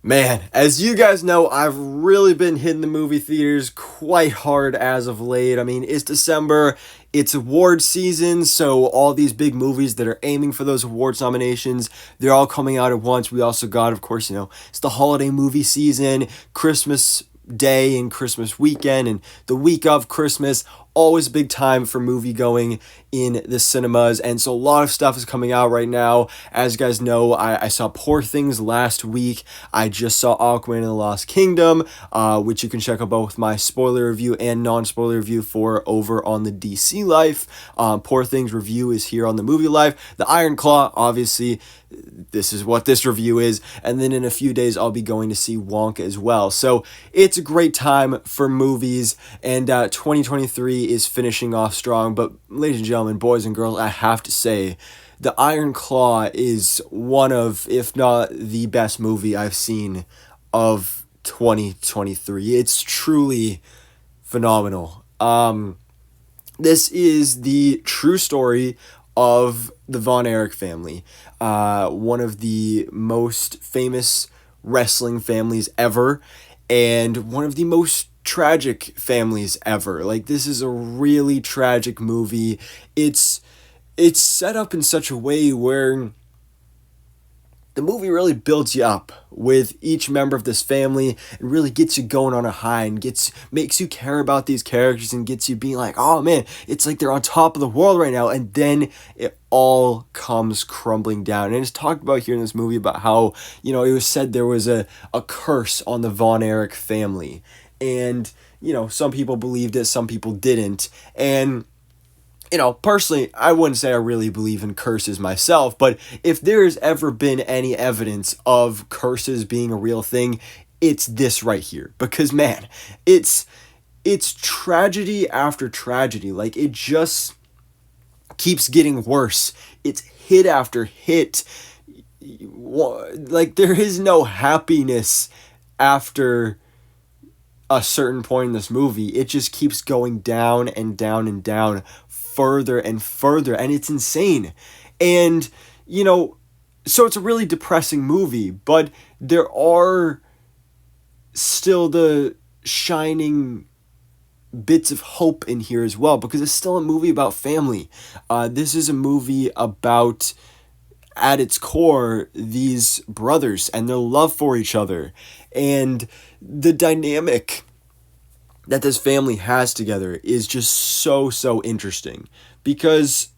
Man, as you guys know, I've really been hitting the movie theaters quite hard as of late. I mean, it's December, it's award season, so all these big movies that are aiming for those awards nominations, they're all coming out at once. We also got, of course, it's the holiday movie season, Christmas Day and Christmas weekend, and the week of Christmas. Always a big time for movie going in the cinemas, and so a lot of stuff is coming out right now. As you guys know, I saw Poor Things last week. I just saw Aquaman and the Lost Kingdom, which you can check out both my spoiler review and non-spoiler review for over on the DC Life. Poor Things review is here on the Movie Life. The Iron Claw, obviously, this is what this review is, and then in a few days I'll be going to see Wonka as well. So it's a great time for movies, and 2023 is finishing off strong. But ladies and gentlemen, boys and girls, I have to say, The Iron Claw is one of, if not the best movie I've seen of 2023. It's truly phenomenal. This is the true story of the Von Erich family, one of the most famous wrestling families ever, and one of the most tragic families ever. Like, this is a really tragic movie. It's set up in such a way where the movie really builds you up with each member of this family and really gets you going on a high and makes you care about these characters and gets you being like, oh man, it's like they're on top of the world right now. And then it all comes crumbling down. And it's talked about here in this movie about how, it was said there was a curse on the Von Erich family. And, some people believed it, some people didn't. And personally, I wouldn't say I really believe in curses myself, but if there's ever been any evidence of curses being a real thing, it's this right here. Because, man, it's tragedy after tragedy. Like, it just keeps getting worse. It's hit after hit. Like, there is no happiness after a certain point in this movie. It just keeps going down and down and down, further and further, and it's insane. And so it's a really depressing movie, but there are still the shining bits of hope in here as well, because it's still a movie about family. This is a movie about, at its core, these brothers and their love for each other, and the dynamic that this family has together is just so interesting, because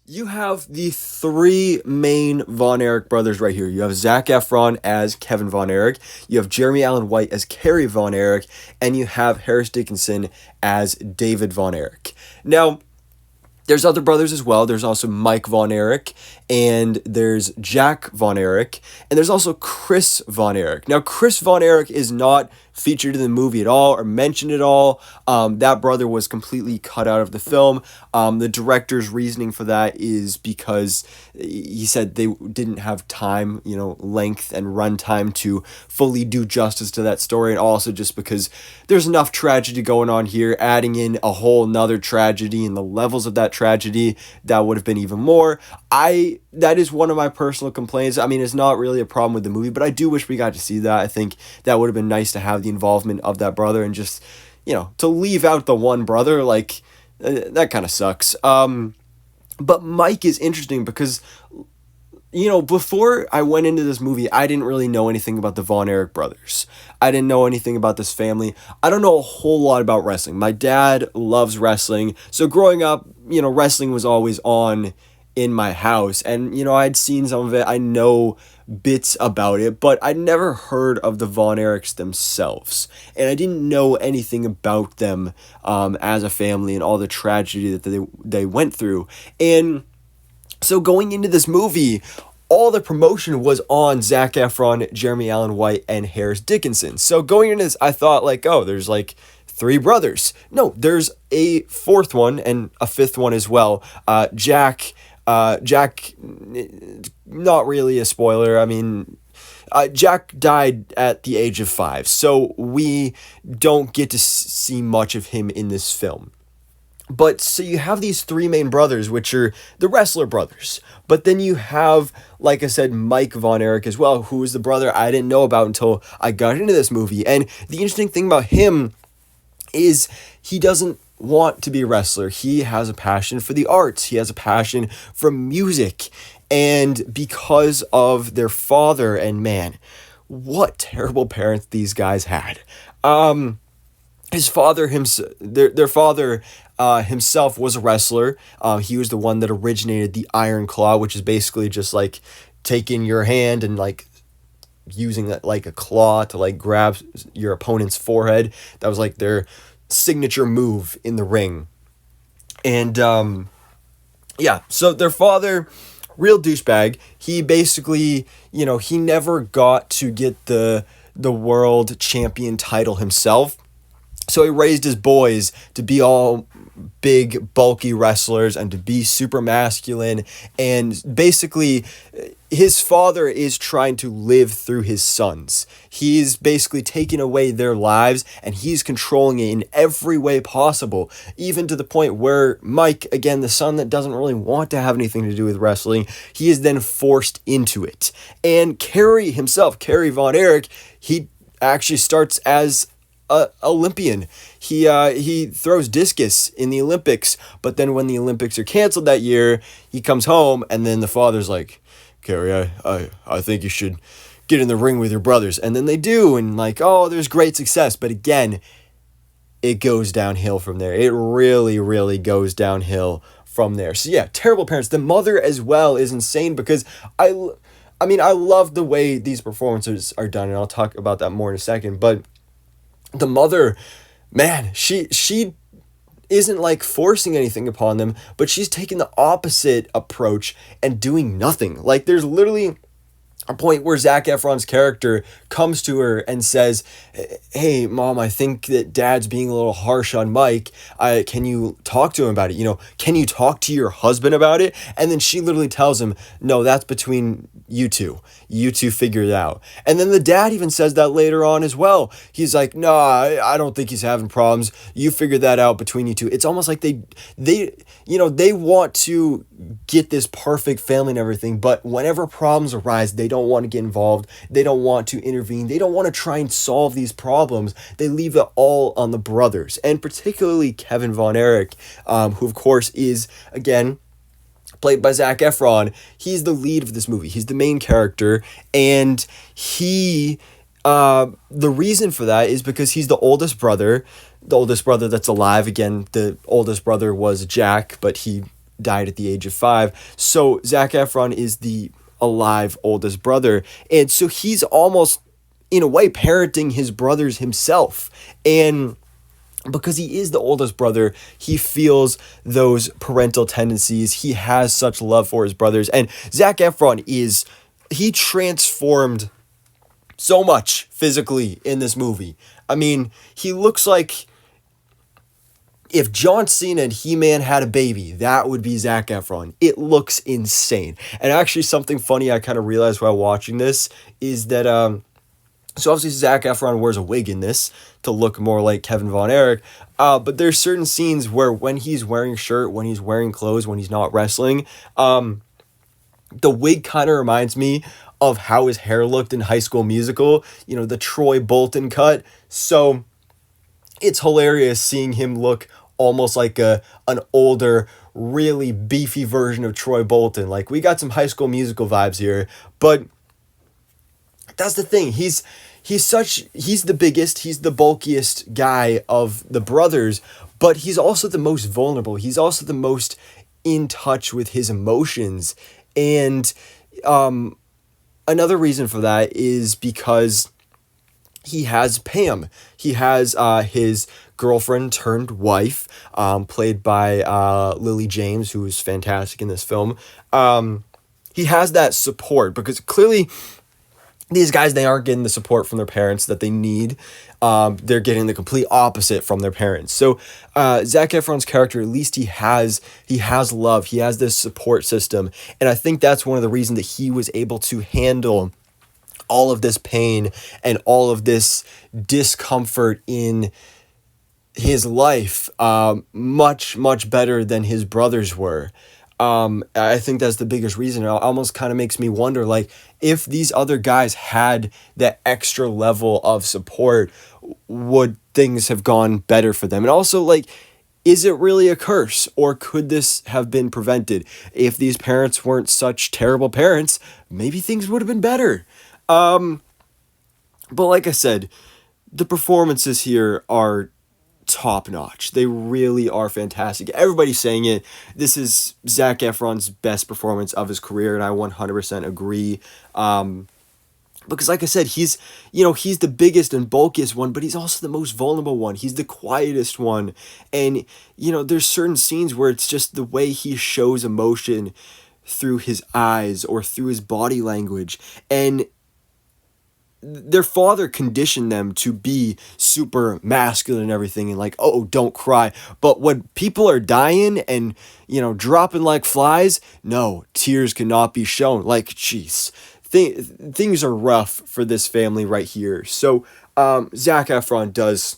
you have the three main Von Erich brothers right here. You have Zac Efron as Kevin Von Erich, you have Jeremy Allen White as Kerry Von Erich, and you have Harris Dickinson as David Von Erich. Now, there's other brothers as well. There's also Mike Von Erich, and there's Jack Von Erich, and there's also Chris Von Erich. Now, Chris Von Erich is not featured in the movie at all or mentioned at all. That brother was completely cut out of the film. The director's reasoning for that is because he said they didn't have time, length and runtime to fully do justice to that story, and also just because there's enough tragedy going on here. Adding in a whole nother tragedy and the levels of that tragedy, that would have been even more. That is one of my personal complaints. I mean, it's not really a problem with the movie, but I do wish we got to see that. I think that would have been nice to have the involvement of that brother, and just, to leave out the one brother, like, that kind of sucks. But Mike is interesting because, before I went into this movie, I didn't really know anything about the Von Erich brothers. I didn't know anything about this family. I don't know a whole lot about wrestling. My dad loves wrestling, so growing up, wrestling was always on in my house, and I'd seen some of it. I know bits about it, but I'd never heard of the Von Erichs themselves, and I didn't know anything about them as a family and all the tragedy that they went through. And so going into this movie, all the promotion was on Zac Efron, Jeremy Allen White, and Harris Dickinson. So going into this, I thought like, oh, there's like three brothers. No, there's a fourth one and a fifth one as well. Jack, not really a spoiler. I mean, Jack died at the age of 5, so we don't get to see much of him in this film. But so you have these three main brothers, which are the wrestler brothers. But then you have, like I said, Mike Von Erich as well, who is the brother I didn't know about until I got into this movie. And the interesting thing about him is he doesn't want to be a wrestler. He has a passion for the arts. He has a passion for music. And because of their father, and man, what terrible parents these guys had. His father, their father himself was a wrestler. He was the one that originated the Iron Claw, which is basically just like taking your hand and like using that like a claw to like grab your opponent's forehead. That was like their signature move in the ring. And yeah, so their father, real douchebag. He basically, he never got to get the world champion title himself. So he raised his boys to be all big, bulky wrestlers and to be super masculine. And basically, his father is trying to live through his sons. He's basically taking away their lives and he's controlling it in every way possible, even to the point where Mike, again, the son that doesn't really want to have anything to do with wrestling, he is then forced into it. And Kerry himself, Kerry Von Erich, he actually starts as Olympian. He throws discus in the Olympics, but then when the Olympics are canceled that year, he comes home and then the father's like, Kerry, I think you should get in the ring with your brothers. And then they do, and like, oh, there's great success. But again, it goes downhill from there. It really, really goes downhill from there. So yeah, terrible parents. The mother as well is insane because I mean, I love the way these performances are done, and I'll talk about that more in a second, but the mother, man, she isn't like forcing anything upon them, but she's taking the opposite approach and doing nothing. Like there's literally a point where Zac Efron's character comes to her and says, hey, Mom, I think that Dad's being a little harsh on Mike. Can you talk to him about it? Can you talk to your husband about it? And then she literally tells him, no, that's between you two. You two figure it out. And then the dad even says that later on as well. He's like, no, I don't think he's having problems. You figure that out between you two. It's almost like they want to get this perfect family and everything, but whenever problems arise, they don't want to get involved. They don't want to intervene. They don't want to try and solve these problems. They leave it all on the brothers, and particularly Kevin Von Erich, who of course is, again, played by Zac Efron. He's the lead of this movie. He's the main character, and the reason for that is because he's the oldest brother that's alive. Again, the oldest brother was Jack, but he died at the age of 5. So Zac Efron is the alive oldest brother. And so he's almost, in a way, parenting his brothers himself. And because he is the oldest brother, he feels those parental tendencies. He has such love for his brothers. And Zac Efron he transformed so much physically in this movie. I mean, he looks like if John Cena and He-Man had a baby, that would be Zac Efron. It looks insane. And actually something funny I kind of realized while watching this is that, so obviously Zac Efron wears a wig in this to look more like Kevin Von Erich, but there's certain scenes where when he's wearing a shirt, when he's wearing clothes, when he's not wrestling, the wig kind of reminds me of how his hair looked in High School Musical, the Troy Bolton cut. So it's hilarious seeing him look almost like an older, really beefy version of Troy Bolton. Like, we got some High School Musical vibes here, but that's the thing. He's the biggest, he's the bulkiest guy of the brothers, but he's also the most vulnerable. He's also the most in touch with his emotions. And another reason for that is because he has Pam. He has his girlfriend turned wife, played by Lily James, who is fantastic in this film. He has that support because clearly these guys, they aren't getting the support from their parents that they need. They're getting the complete opposite from their parents. So Zac Efron's character, at least he has love. He has this support system. And I think that's one of the reasons that he was able to handle all of this pain and all of this discomfort in his life much better than his brothers were. I think that's the biggest reason. It almost kind of makes me wonder, like, if these other guys had that extra level of support, would things have gone better for them? And also, like, is it really a curse, or could this have been prevented? If these parents weren't such terrible parents, maybe things would have been better. But like I said, the performances here are top notch. They really are fantastic. Everybody's saying it. This is Zac Efron's best performance of his career, and I 100% agree. Because like I said, he's the biggest and bulkiest one, but he's also the most vulnerable one. He's the quietest one. And there's certain scenes where it's just the way he shows emotion through his eyes or through his body language. And their father conditioned them to be super masculine and everything, and like, oh, don't cry. But when people are dying and dropping like flies, no, tears cannot be shown. Like, jeez, things are rough for this family right here. So Zac Efron does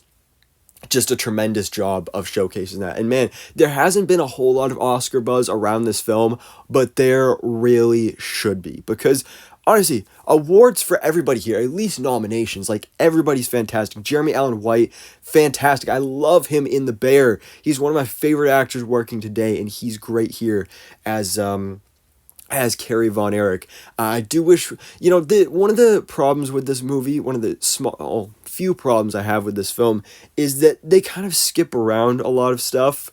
just a tremendous job of showcasing that. And man, there hasn't been a whole lot of Oscar buzz around this film, but there really should be, because honestly, awards for everybody here, at least nominations. Like, everybody's fantastic. Jeremy Allen White, fantastic. I love him in The Bear. He's one of my favorite actors working today, and he's great here as Carrie Von Erich. I do wish, one of the problems with this movie, one of the few problems I have with this film, is that they kind of skip around a lot of stuff.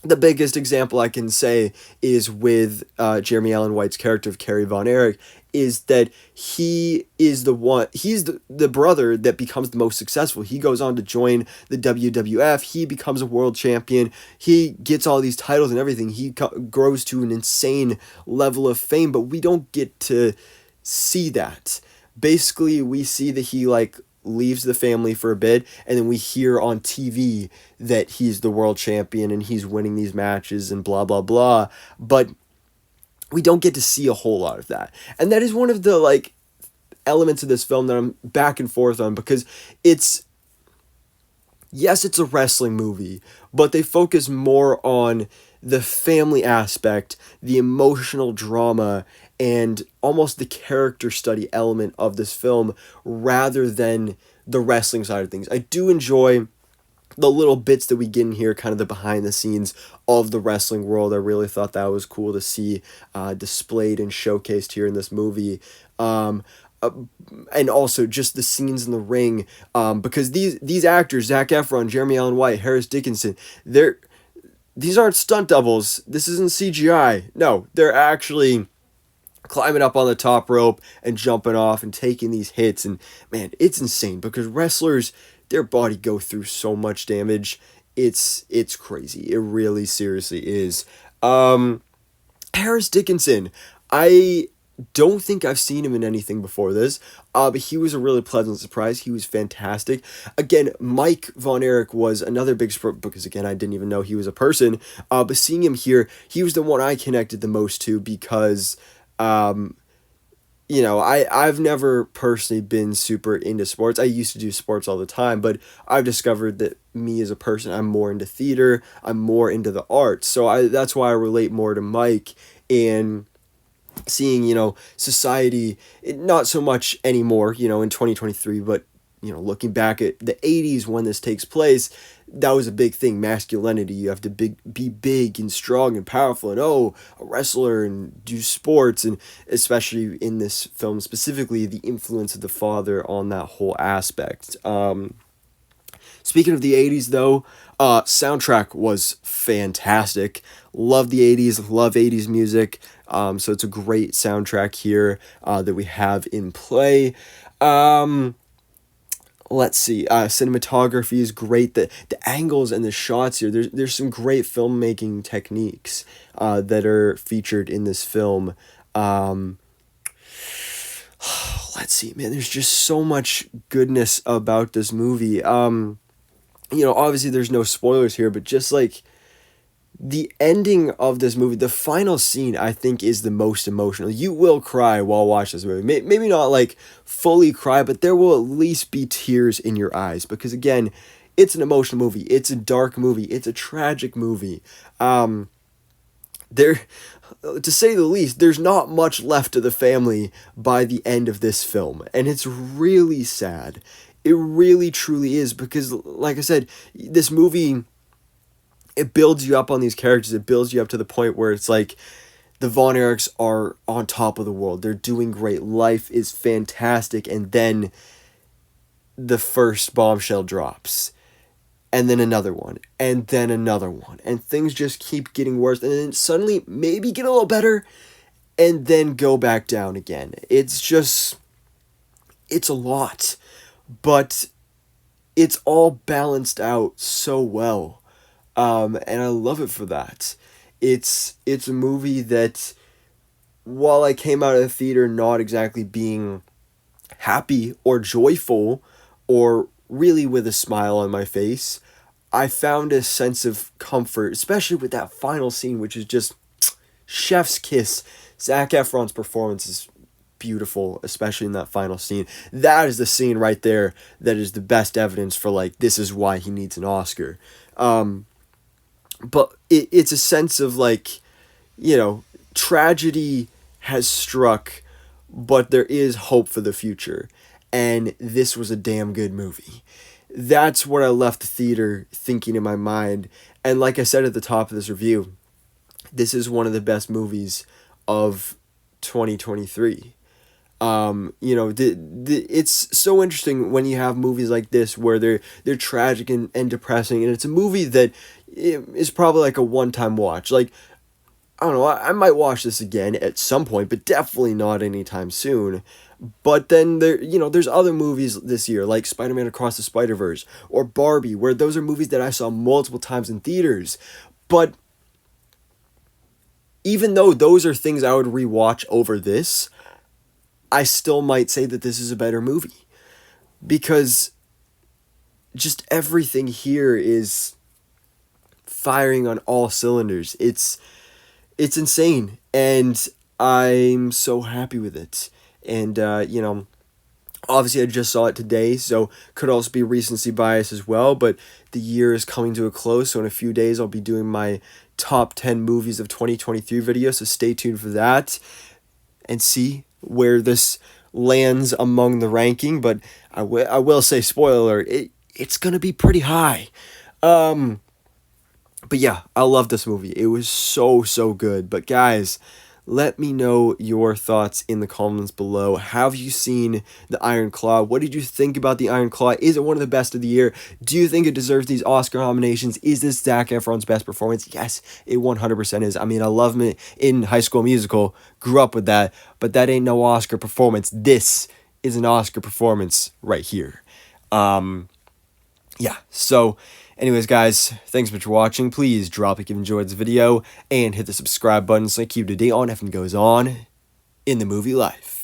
The biggest example I can say is with Jeremy Allen White's character of Carrie Von Erich, is that he's the brother that becomes the most successful. He goes on to join the WWF. He becomes a world champion. He gets all these titles and everything. He grows to an insane level of fame, but we don't get to see that. Basically, we see that he leaves the family for a bit, and then we hear on TV that he's the world champion and he's winning these matches and blah blah blah, but we don't get to see a whole lot of that. And that is one of the elements of this film that I'm back and forth on, because it's a wrestling movie, but they focus more on the family aspect, the emotional drama, and almost the character study element of this film, rather than the wrestling side of things. I do enjoy the little bits that we get in here, kind of the behind the scenes of the wrestling world. I really thought that was cool to see displayed and showcased here in this movie. And also just the scenes in the ring, because these actors, Zac Efron, Jeremy Allen White, Harris Dickinson, these aren't stunt doubles. This isn't CGI. No, they're actually climbing up on the top rope and jumping off and taking these hits. And man, it's insane, because wrestlers, their body go through so much damage. It's crazy. It really seriously is. Harris Dickinson, I don't think I've seen him in anything before this, but he was a really pleasant surprise. He was fantastic. Again, Mike Von Erich was another big surprise, because again, I didn't even know he was a person, but seeing him here, he was the one I connected the most to, because I've never personally been super into sports. I used to do sports all the time, but I've discovered that me as a person, I'm more into theater, I'm more into the arts. So that's why I relate more to Mike, and seeing, society, not so much anymore, in 2023, but, looking back at the 80s when this takes place, that was a big thing. Masculinity, you have to be big and strong and powerful, and a wrestler, and do sports, and especially in this film specifically, the influence of the father on that whole aspect. Speaking of the 80s though, soundtrack was fantastic. Love the 80s, love 80s music. So it's a great soundtrack here that we have in play. Let's see, cinematography is great. The angles and the shots here, there's some great filmmaking techniques that are featured in this film. Let's see, man, there's just so much goodness about this movie. Obviously there's no spoilers here, but just the ending of this movie, the final scene, I think is the most emotional. You will cry while watching this movie. Maybe not fully cry, but there will at least be tears in your eyes, because again, it's an emotional movie. It's a dark movie. It's a tragic movie. There, to say the least, there's not much left of the family by the end of this film, and it's really sad. It really truly is, because like I said, this movie, it builds you up on these characters. It builds you up to the point where it's like the Von Erichs are on top of the world. They're doing great. Life is fantastic, and then the first bombshell drops, and then another one, and then another one, and things just keep getting worse, and then suddenly maybe get a little better, and then go back down again. It's a lot, but it's all balanced out so well, and I love it for that. It's a movie that, while I came out of the theater not exactly being happy or joyful, or really with a smile on my face, I found a sense of comfort, especially with that final scene, which is just chef's kiss. Zac Efron's performance is beautiful, especially in that final scene. That is the scene right there that is the best evidence for, like, this is why he needs an Oscar. But it's a sense of, like, tragedy has struck, but there is hope for the future. And this was a damn good movie. That's what I left the theater thinking in my mind. And like I said at the top of this review, this is one of the best movies of 2023. It's so interesting when you have movies like this where they're tragic and depressing, and it's a movie that is probably like a one-time watch. Like, I don't know, I might watch this again at some point, but definitely not anytime soon. But then there's other movies this year, like Spider-Man Across the Spider-Verse or Barbie, where those are movies that I saw multiple times in theaters. But even though those are things I would rewatch over this, I still might say that this is a better movie, because just everything here is firing on all cylinders. It's insane, and I'm so happy with it. And, obviously I just saw it today, so could also be recency bias as well, but the year is coming to a close, so in a few days I'll be doing my top 10 movies of 2023 video, so stay tuned for that and see where this lands among the ranking. But I will say, spoiler alert, it's going to be pretty high. But yeah, I love this movie. It was so good. But guys, let me know your thoughts in the comments below. Have you seen The Iron Claw? What did you think about The Iron Claw? Is it one of the best of the year? Do you think it deserves these Oscar nominations? Is this Zac Efron's best performance? Yes, it 100% is. I mean, I love him in High School Musical. Grew up with that. But that ain't no Oscar performance. This is an Oscar performance right here. Yeah, so anyways, guys, thanks so much for watching. Please drop a like if you enjoyed this video, and hit the subscribe button so I keep you up to date on everything goes on in the movie life.